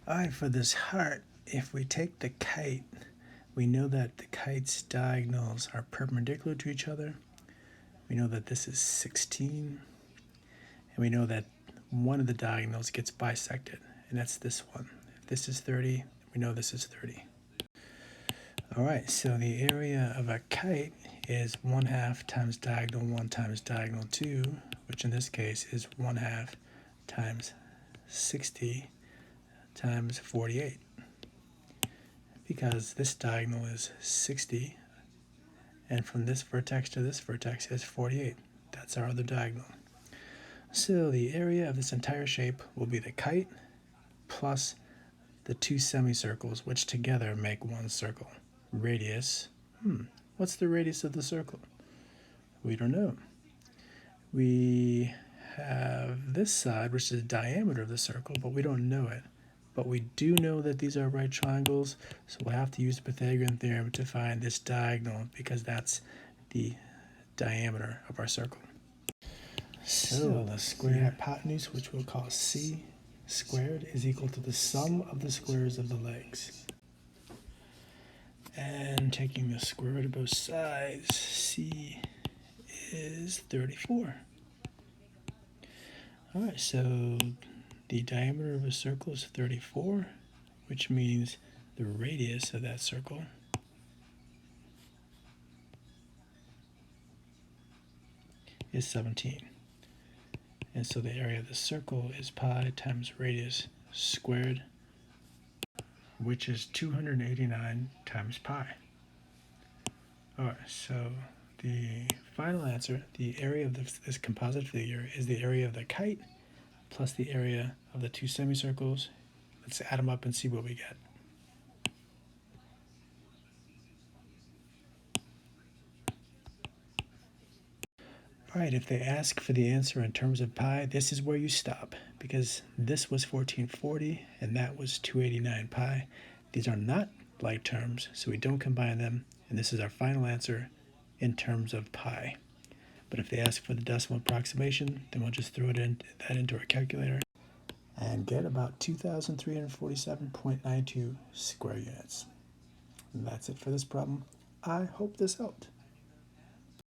Alright, for this heart, if we take the kite, we know that the kite's diagonals are perpendicular to each other. We know that this is 16. And we know that one of the diagonals gets bisected, and that's this one. If this is 30, we know this is 30. Alright, so the area of a kite is 1/2 times diagonal 1 times diagonal 2, which in this case is 1/2 times 60 times 48. Because this diagonal is 60, and from this vertex to this vertex is 48. That's our other diagonal. So the area of this entire shape will be the kite plus the two semicircles, which together make one circle. Radius. What's the radius of the circle? We don't know. We have this side, which is the diameter of the circle, but we don't know it. But we do know that these are right triangles, so we'll have to use the Pythagorean theorem to find this diagonal, because that's the diameter of our circle. So the square hypotenuse, which we'll call C squared, is equal to the sum of the squares of the legs. And taking the square root of both sides, C is 34. Alright, so the diameter of a circle is 34, which means the radius of that circle is 17. And so the area of the circle is pi times radius squared, which is 289 times pi. Alright, so the final answer, the area of this composite figure, is the area of the kite plus the area of the two semicircles. Let's add them up and see what we get. Alright, if they ask for the answer in terms of pi, this is where you stop, because this was 1440 and that was 289 pi. These are not like terms, so we don't combine them, and this is our final answer in terms of pi. But if they ask for the decimal approximation, then we'll just throw that into our calculator and get about 2,347.92 square units. And that's it for this problem. I hope this helped.